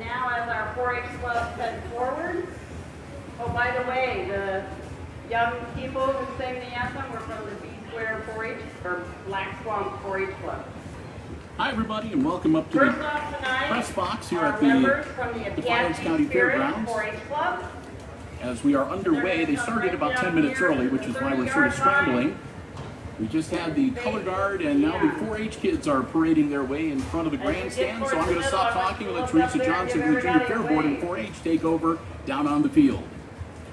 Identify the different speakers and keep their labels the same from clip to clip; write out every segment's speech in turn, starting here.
Speaker 1: now as our 4-H club heads forward. Oh, by the way, the young people who sang the anthem were from the B-Square 4-H, or Black Swamp 4-H Club.
Speaker 2: Hi everybody and welcome up to the press box here at the Defiance County Fairgrounds.
Speaker 1: 4-H Club.
Speaker 2: As we are underway, they started about 10 minutes early, which is why we're sort of scrambling. We just had the color guard and now the 4-H kids are parading their way in front of the grandstand. So I'm going to stop talking and let Teresa Johnson from the Junior Fair Board and 4-H take over down on the field.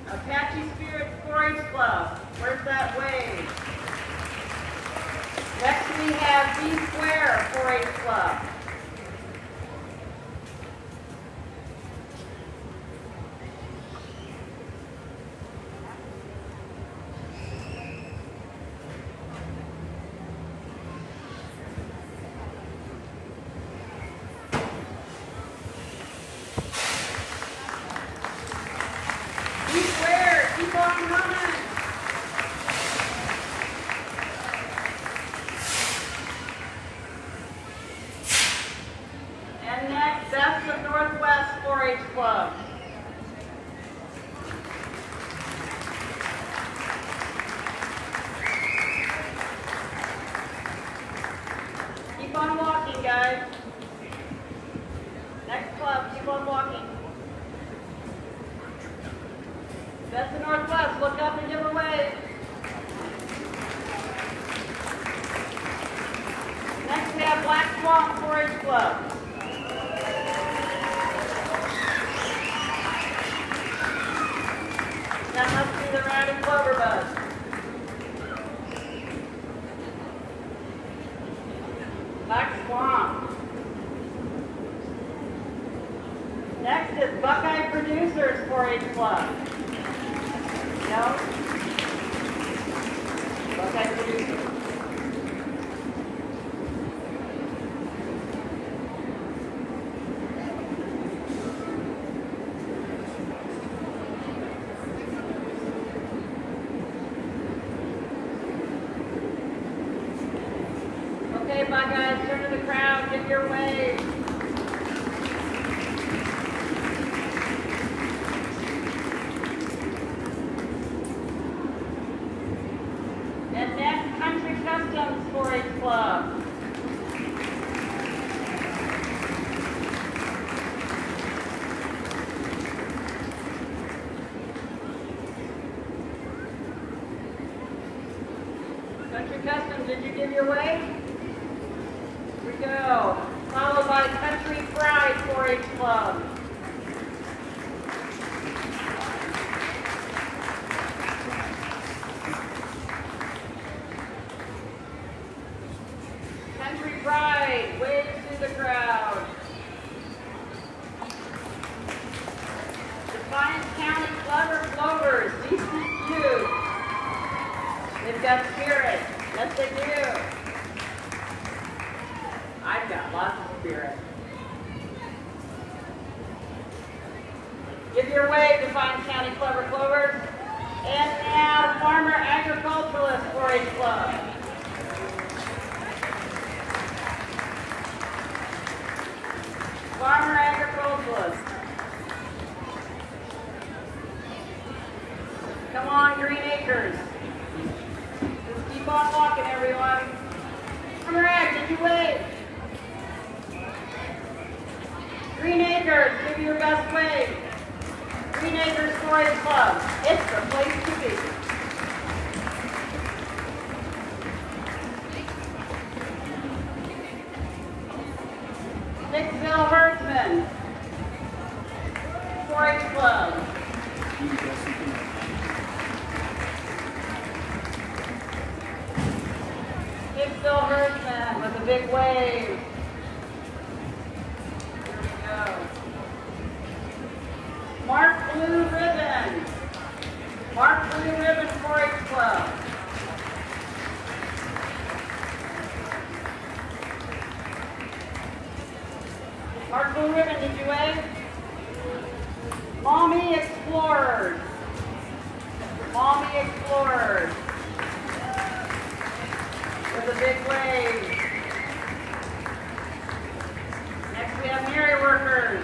Speaker 1: Apache Spirit 4-H Club, where's that wave? Next we have B-Square 4-H Club. B-Square, keep on running. And next, Best of Northwest 4-H Club. Keep on walking, guys. Next club, keep on walking. Best of Northwest, look up and give a wave. Next we have Black Swamp 4-H Club. That must be the riding clover bus. Black Swamp. Next is Buckeye Producers 4-H Club. No? Buckeye Producers. Okay, Buckeyes, turn to the crowd, give your wave. And next, Country Customs 4-H Club. Country Customs, did you give your wave? Here we go. Followed by Country Pride 4-H Club. Country Pride, waves to the crowd. Defiance County Clever Clovers, DCQ. They've got spirit. Yes, they do. I've got lots of spirit. Give your wave, Defiance County Clever Clovers. And now, Farmer Agriculturalist 4-H Club. Farmer Agriculturalist. Come on, Green Acres. Just keep on walking, everyone. Farmer Ag, did you wave? Green Acres, give me your best wave. Green Acres 4-H Club. It's the place to be. Hicksville Herdsman 4-H Club. Hicksville Herdsman with a big wave. Here we go. Mark Blue Ribbon. Mark Blue Ribbon 4-H Club. Mark Blue Ribbon, did you wave? Mommy Explorers. Mommy Explorers. With a big wave. Next we have Mary Workers.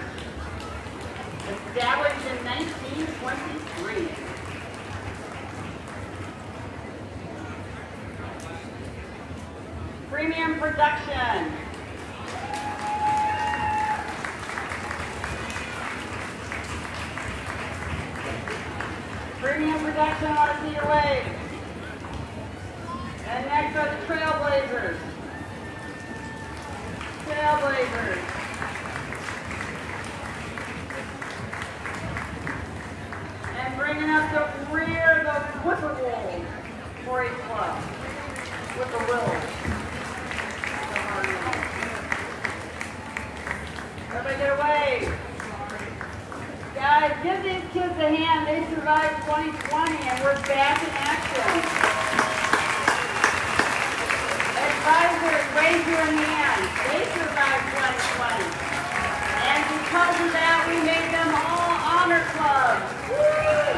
Speaker 1: Premium production, I want to see your wave. And next are the Trailblazers. Trailblazers. And bringing up the rear, the Whippoorwills, 4-H Club. Whippoorwills. Everybody get away. Guys, give these kids a hand. They survived 2020 and we're back in action. Advisors, raise your hand. They survived 2020. And because of that, we made them all honor clubs. Woo!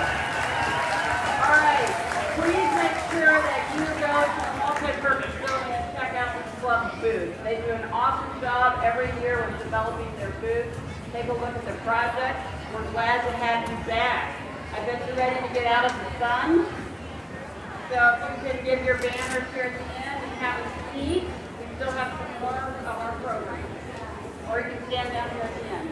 Speaker 1: All right. Please make sure that you go to the multi-purpose building and check out the club booth. They do an awesome job every year with developing their booth. Take a look at the project. We're glad to have you back. I bet you're ready to get out of the sun. So if you can give your banners here at the end and have a seat, we still have some more of our program. Or you can stand down here at the end.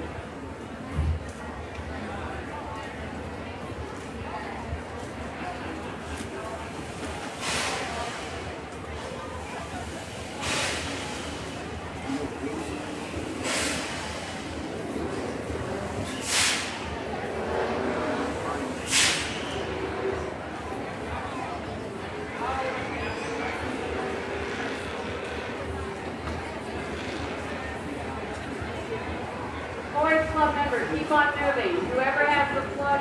Speaker 1: Club members, keep on moving. Whoever has the flag,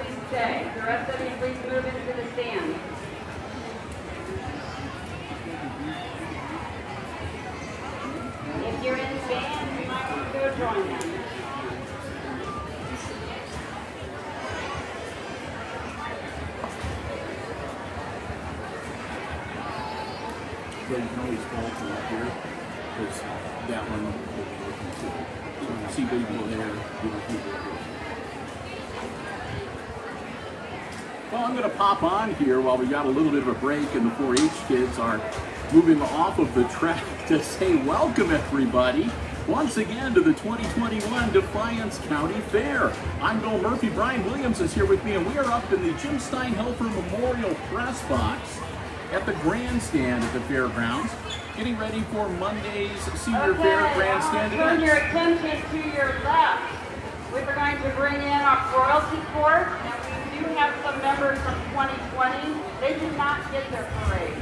Speaker 1: please stay. The rest of you, please move into the stand. If you're in the band, you might want to go join them.
Speaker 2: But you can always call from up here, because that one will be looking too. So you see people there, Well, I'm going to pop on here while we got a little bit of a break and the 4-H kids are moving off of the track to say welcome everybody once again to the 2021 Defiance County Fair. I'm Bill Murphy. Brian Williams is here with me, and we are up in the Jim Steinhelfer Memorial Press Box at the Grandstand at the fairgrounds, getting ready for Monday's Senior Fair Grandstand event.
Speaker 1: Turn your attention to your left. We're going to bring in our royalty court, and we do have some members from 2020. They did not get their parade.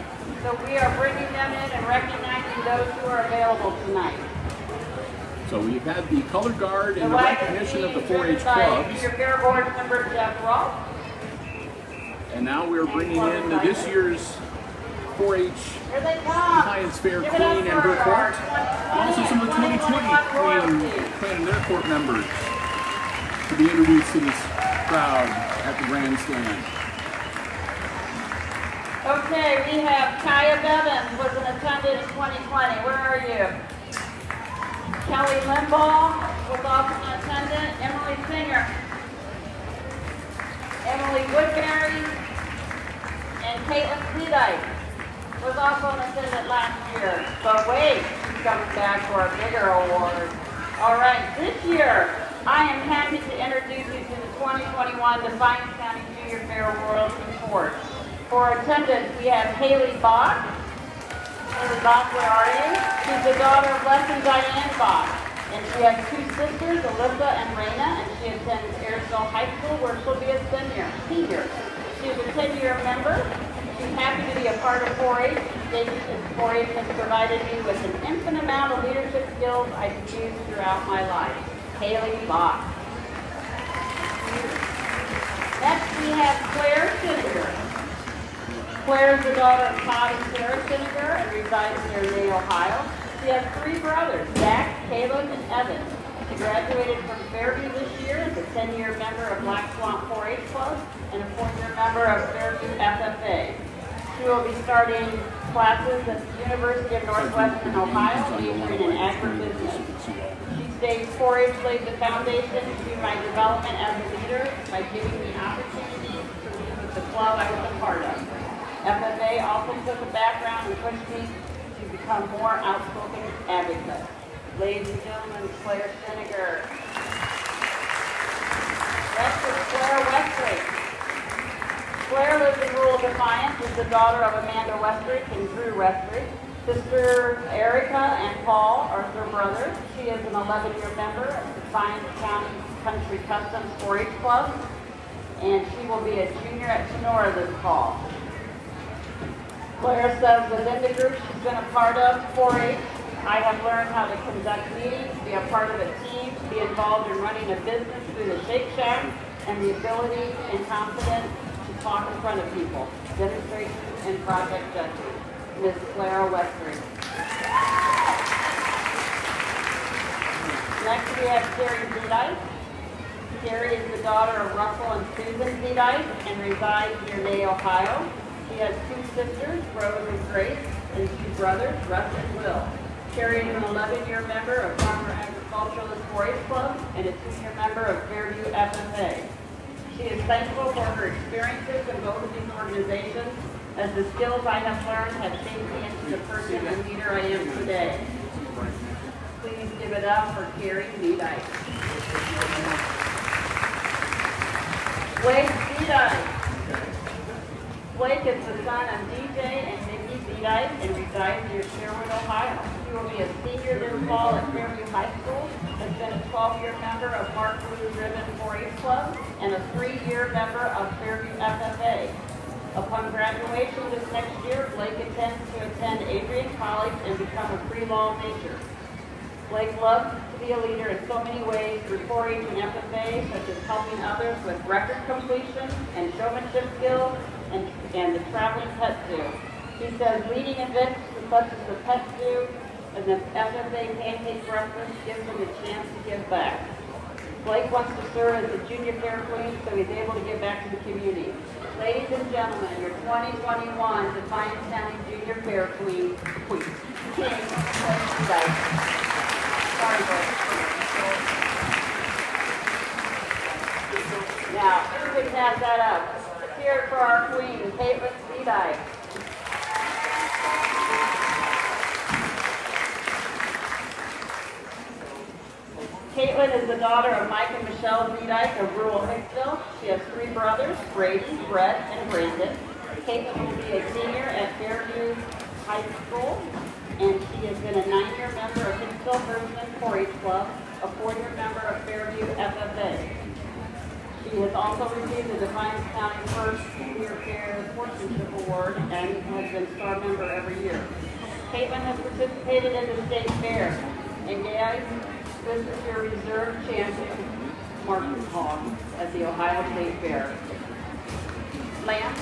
Speaker 1: So we are bringing them in and recognizing those who are available tonight.
Speaker 2: So we've had the color guard and the recognition of the 4-H clubs.
Speaker 1: Your fair board member, Jeff Roth.
Speaker 2: And now we're bringing in this year's 4-H Defiance Fair Queen and her court. Also some of the 2020 Queen and their court members to be introduced to this crowd at the Grandstand.
Speaker 1: Okay, we have Kaya Bevins was an attendant in 2020. Where are you? Kelly Limbaugh was also an attendant. Emily Singer. Emily Woodbury. And Caitlin Cledyke was also an attendant last year. But wait, she's coming back for a bigger award. All right, this year, I am happy to introduce you to the 2021 Defiance County Junior Fair Royalty Court. For attendance, we have Haley Bach. Haley Bach, where are you? She's the daughter of Les and Diane Bach. And she has two sisters, Alyssa and Raina, and she attends Airsville High School, where she'll be a senior. She's a 10-year member. She's happy to be a part of 4-H. 4-H has provided me with an infinite amount of leadership skills I've used throughout my life. Haley Bach. Next, we have Claire Sininger. Claire is the daughter of Todd and Sarah Sininger and resides near Nate, Ohio. She has three brothers, Zach, Caleb, and Evan. She graduated from Fairview this year as a 10-year member of Black Swamp 4-H Club and a 4-year member of Fairview FFA. She will be starting classes at the University of Northwestern Ohio, majoring in agribusiness. She states 4-H laid the foundation to my development as a leader by giving me opportunities to lead with the club I was a part of. FFA also took a background and pushed me to become more outspoken advocate. Ladies and gentlemen, Claire Sininger. Next is Claire Westlake. Defiance is the daughter of Amanda Westrick and Drew Westrick. Sister Erica and Paul are her brothers. She is an 11-year member of Defiance County Country Customs 4-H Club, and she will be a junior at Sonora this fall. Claire says within the group she's been a part of 4-H, I have learned how to conduct meetings, be a part of a team, be involved in running a business through the Shake Shack, and the ability and confidence to talk in front of people. Demonstrations and project judging. Ms. Clara Westry. Next we have Carrie Zedice. Carrie is the daughter of Russell and Susan Zedice and resides near Ney, Ohio. She has 2 sisters, Rose and Grace, and 2 brothers, Russ and Will. Carrie is an 11-year member of Farmer Agriculturalist 4-H Club and a 2-year member of Fairview FFA. She is thankful for her experiences in both of these organizations, as the skills I have learned have shaped me into the person and leader I am today. Please give it up for Carrie Zedice. Blake Zedice. Blake is the son of DJ and Nikki Zedice and resides near Sherwood, Ohio. He will be a senior this fall at Fairview High School, has been a 12-year member of Mark Blue Ribbon 4-H Club, and a 3-year member of Fairview FFA. Upon graduation this next year, Blake intends to attend Adrian College and become a pre-law major. Blake loves to be a leader in so many ways through 4-H and FFA, such as helping others with record completion and showmanship skills and the traveling pet zoo. He says leading events such as the pet zoo and the FFA pancake breakfast gives him a chance to give back. Blake wants to serve as a junior fair queen so he's able to give back to the community. Ladies and gentlemen, your 2021 Defiance County Junior Fair Queen, King, Blake. Sorry, Blake. Now, who can have that up? Let's hear it for our queen, Caitlin Zedice. Caitlin is the daughter of Mike and Michelle Zedice of rural Hicksville. She has 3 brothers, Brady, Brett, and Brandon. Caitlin will be a senior at Fairview High School, and she has been a 9-year member of Hicksville Herdsman 4-H Club, a 4-year member of Fairview FFA. She has also received the Defiance County First Senior Fair Sportsmanship Award and has been star member every year. Caitlin has participated in the state fair, and guys, this is your reserve champion, Marcus Hogg, at the Ohio State Fair. Lamb,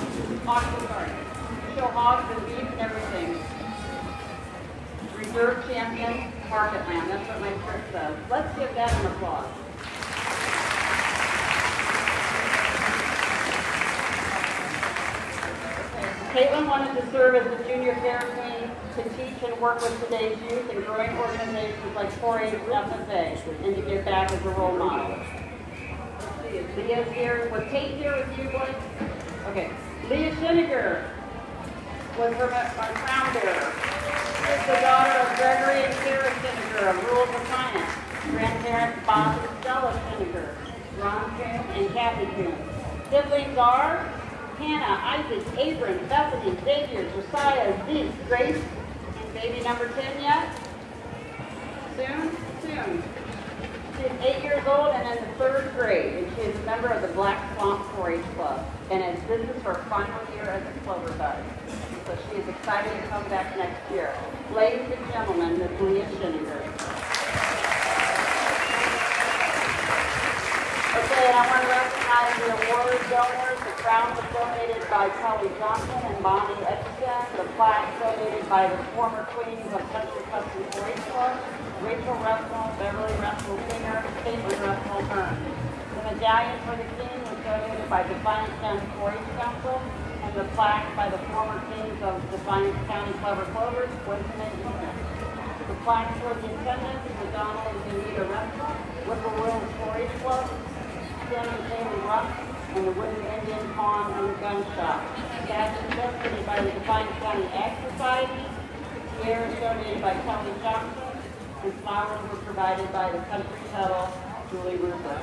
Speaker 1: show hogs and beef and everything. Reserve champion, market lamb. That's what my shirt says. Let's give that an applause. Caitlin wanted to serve as the junior fair queen to teach and work with today's youth and growing organizations like 4-H and FFA, and to give back as a role model. Let's see, is Leah's here? Was Kate here with you, Blake? Okay. Leah Schiniger was our crown bearer. She's the daughter of Gregory and Sarah Schiniger of rural Defiance. Grandparents Bob and Stella Schiniger, Ron Coon and Kathy Coon. Siblings are Hannah, Isaac, Abram, Bethany, Xavier, Josiah, Zeke, Grace, and baby number 10 yet? Soon? She's 8 years old and in the 3rd grade, and she is a member of the Black Swamp 4-H Club, and this is her final year as a Clover Bud. So she is excited to come back next year. Ladies and gentlemen, Ms. Leah Schiniger. Okay, and I want to recognize the award donors. The crown was donated by Kelly Johnson and Bonnie Etchison. The plaque donated by the former queens of Country Custom 4-H Club, Rachel Russell, Beverly Russell Singer, Caitlin Russell Hearn. The medallion for the king was donated by Defiance County 4-H Council, and the plaque by the former kings of Defiance County Clever Clovers, Winston and Ethan. The plaque for the attendants, the Donald and Benita Russell, Whippoorwills 4-H Club, Tim and Taylor Russ, and the Wooden Indian Pawn and the Gun Shop. Badges donated by the Defiance County Ag Society, tiaras donated by Kelly Johnson, and flowers were provided by the Country Kettle, Julie Rupert.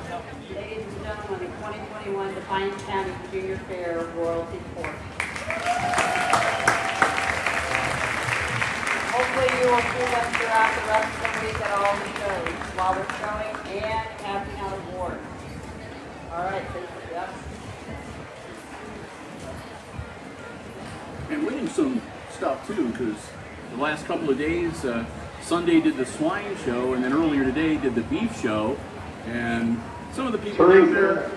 Speaker 1: Ladies and gentlemen, the 2021 Defiance County Junior Fair Royalty Court. Hopefully you will see them throughout the rest of the week at all the shows while they're showing and passing out awards. All right, yep.
Speaker 2: And winning some stuff too, because the last couple of days, Sunday did the swine show, and then earlier today did the beef show, and some of the people out there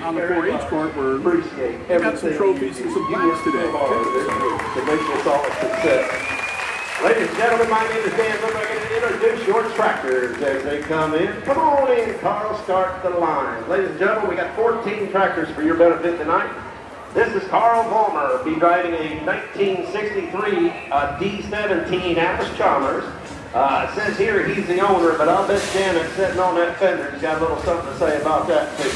Speaker 2: on the 4-H court got some trophies and some plaques today.
Speaker 3: To make this all a success. Ladies and gentlemen, my name is Dan. I'm going to introduce your tractors as they come in. Come on in, Carl, start the line. Ladies and gentlemen, we got 14 tractors for your benefit tonight. This is Carl Vollmer, be driving a 1963 D17 Atlas Chalmers. It says here he's the owner, but I'll bet Janet sitting on that fender has got a little something to say about that too.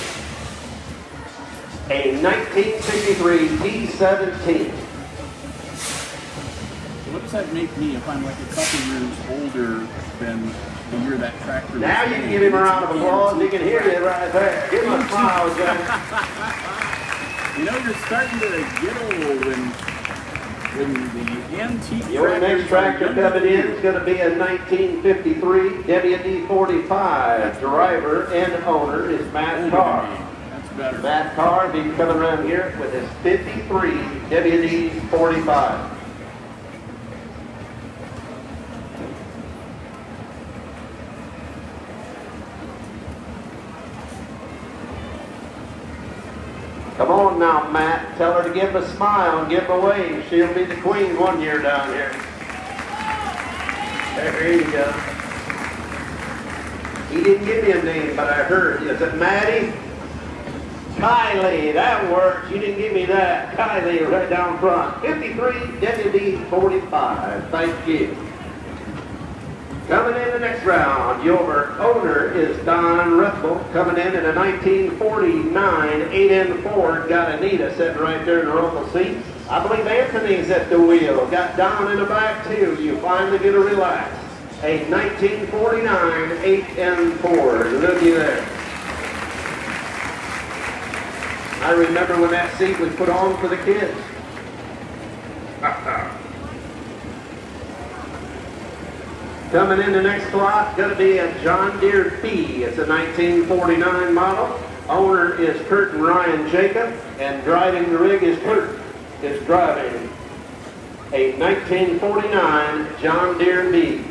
Speaker 3: A 1963 D17.
Speaker 2: What does that make me if I'm like a couple years older than the year that tractor was
Speaker 3: Now you can
Speaker 2: made?
Speaker 3: give him a round of applause. He can hear you right there. Give him a smile, Janet.
Speaker 2: You know, you're starting to get old when the antique
Speaker 3: Your next tractor
Speaker 2: are
Speaker 3: coming in is going to be a 1953 WD-45. Driver and owner is Matt Carr.
Speaker 2: That's better.
Speaker 3: Matt Carr will be coming around here with his 53 WD-45. Come on now, Matt. Tell her to give a smile and give a wave. She'll be the queen one year down here. There you go. He didn't give me a name, but I heard. Is it Maddie? Kylie. That works. You didn't give me that. Kylie right down front. 53 WD-45. Thank you. Coming in the next round, your owner is Don Ruffle, coming in a 1949 8N Ford. Got Anita sitting right there in the rumble seat. I believe Anthony's at the wheel. Got Don in the back too. You finally get to relax. A 1949 8N Ford. Looky there. I remember when that seat was put on for the kids. Coming in the next slot, going to be a John Deere B. It's a 1949 model. Owner is Kurt and Ryan Jacob, and driving the rig is Kurt. Is driving a 1949 John Deere B.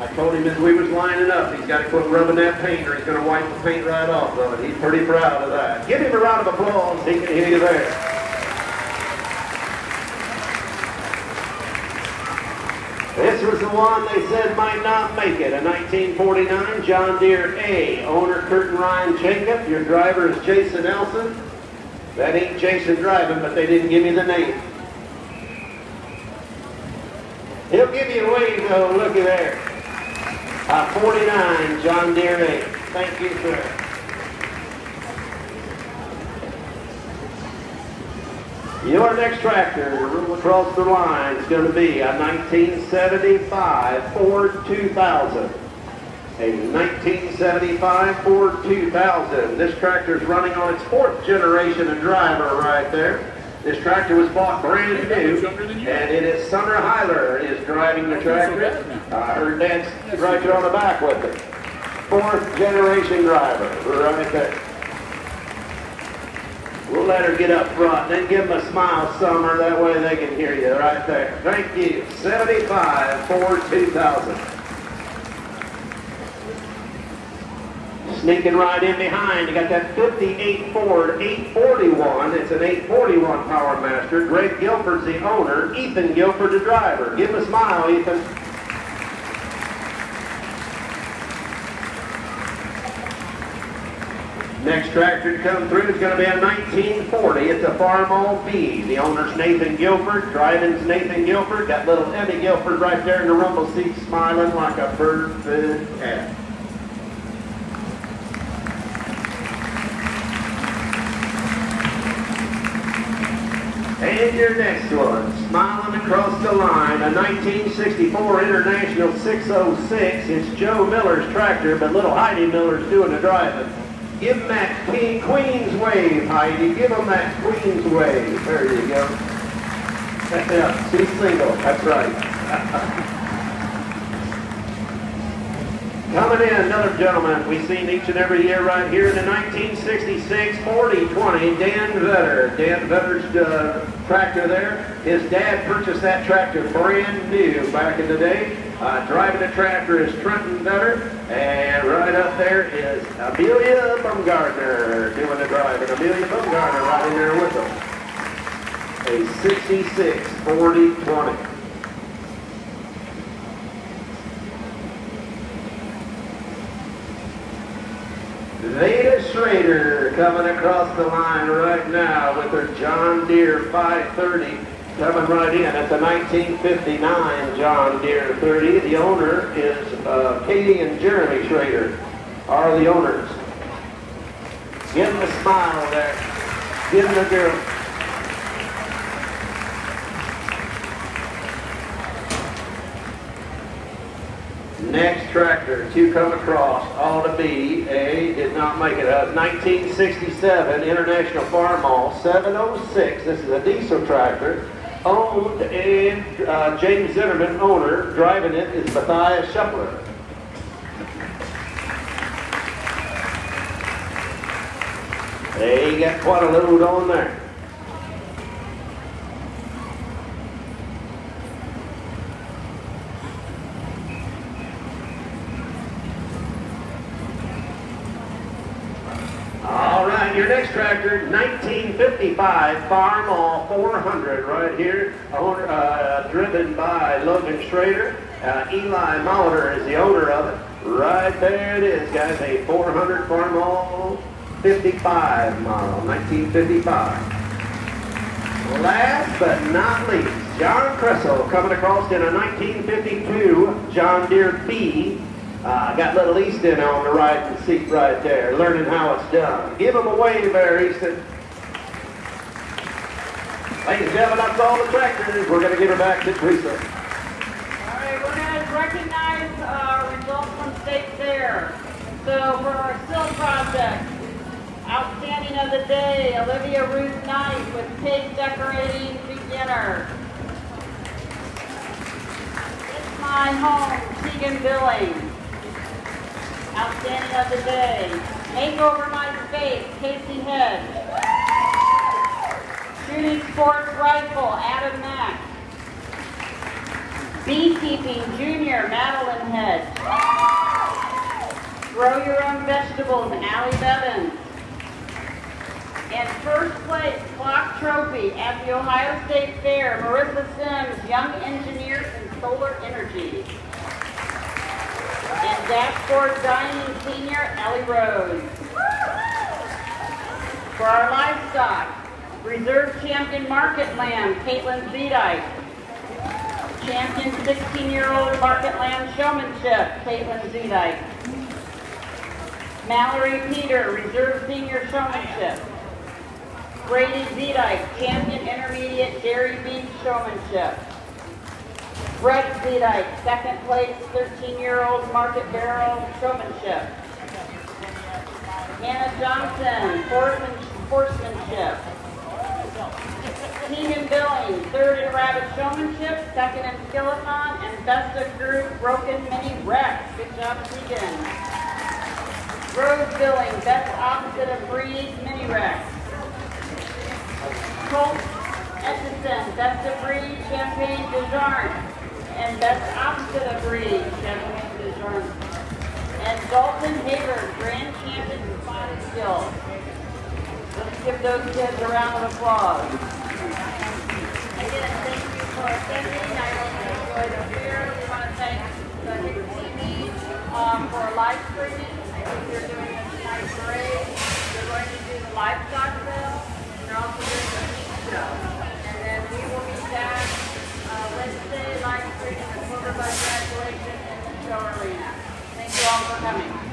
Speaker 3: I told him as we was lining up, he's got to quit rubbing that paint or he's going to wipe the paint right off of it. He's pretty proud of that. Give him a round of applause. He can hear you there. This was the one they said might not make it. A 1949 John Deere A. Owner Kurt and Ryan Jacob. Your driver is Jason Elson. That ain't Jason driving, but they didn't give me the name. He'll give you a wave though. Looky there. A 49 John Deere A. Thank you, sir. Your next tractor across the line is going to be a 1975 Ford 2000. A 1975 Ford 2000. This tractor is running on its 4th generation of driver right there. This tractor was bought brand new, and it is Sumner Heiler is driving the tractor. Her dad's right there on the back with it. 4th generation driver right there. We'll let her get up front, then give them a smile, Summer. That way they can hear you right there. Thank you. 75 Ford 2000. Sneaking right in behind, you got that 58 Ford 841. It's an 841 Power Master. Greg Guilford's the owner. Ethan Guilford the driver. Give him a smile, Ethan. Next tractor to come through is going to be a 1940. It's a Farmall B. The owner's Nathan Guilford. Driving's Nathan Guilford. Got little Emmy Guilford right there in the rumble seat smiling like a bird-fed cat. And your next one, smiling across the line, a 1964 International 606. It's Joe Miller's tractor, but little Heidi Miller's doing the driving. Give them that Queen's wave, Heidi. Give them that Queen's wave. There you go. Yeah, she's single. That's right. Coming in, another gentleman we've seen each and every year right here in the 1966 40-20, Dan Vetter. Dan Vetter's tractor there. His dad purchased that tractor brand new back in the day. Driving the tractor is Trenton Vetter. And right up there is Amelia Bumgardner doing the driving. Amelia Bumgardner right in there with them. A 66 40-20. Veda Schrader coming across the line right now with her John Deere 530 coming right in. It's a 1959 John Deere 30. The owner is Katie and Jeremy Schrader are the owners. Give them a smile there. Give them a girl. Next tractor to come across ought to be did not make it, 1967 International Farm Mall 706. This is a diesel tractor, owned and James Zimmerman, owner. Driving it is Matthias Schuppler. They got quite a load on there. All right, your next tractor, 1955 Farm All 400 right here, driven by Logan Schrader. Eli Molitor is the owner of it. Right there it is, guys, a 400 Farm All 55 model, 1955. Last but not least, John Kressel coming across in a 1952 John Deere B. Got little Easton on the right seat right there, learning how it's done. Give him a wave there, Easton. Ladies and gentlemen, that's all the tractors. We're going to give her back to Teresa.
Speaker 1: All right, we're going to recognize results from State Fair. So for our Sill project, outstanding of the day, Olivia Ruth Knight with Pig Decorating Beginner. It's My Home, Tegan Billing. Outstanding of the day. Makeover My Space, Casey Head. Shooting Sports Rifle, Adam Mack. Beekeeping Junior, Madeline Head. Grow Your Own Vegetables, Allie Bevins. And first place clock trophy at the Ohio State Fair, Marissa Sims, Young Engineers in Solar Energy. And Dashboard Dining Senior, Ellie Rose. For our livestock, Reserve Champion Market Lamb, Caitlin Zedike. Champion 16-year-old Market Lamb Showmanship, Caitlin Zedike. Mallory Peter, Reserve Senior Showmanship. Brady Zedike, Champion Intermediate Dairy Beef Showmanship. Brett Zedike, second place, 13-year-old Market Barrel Showmanship. Hannah Johnson, Horsemanship. Tegan Billing, third in Rabbit Showmanship, second in Skillathon, and best of group Broken Mini Rex. Good job, Tegan. Rose Billing, best opposite of breed Mini Rex. Colt Etchison, best of breed Champagne Dijon. And best opposite of breed, Champagne Dijon. And Dalton Haver, Grand Champion Spotted Skill. Let's give those kids a round of applause. Again, thank you for attending. I hope you enjoyed the fair. We want to thank the HIX-TV for live streaming. I think they're doing a nice parade. They're going to do the livestock sale. They're also doing the meat show. And then we will be back Wednesday live streaming the Silver Bud graduation in the show arena. Thank you all for coming.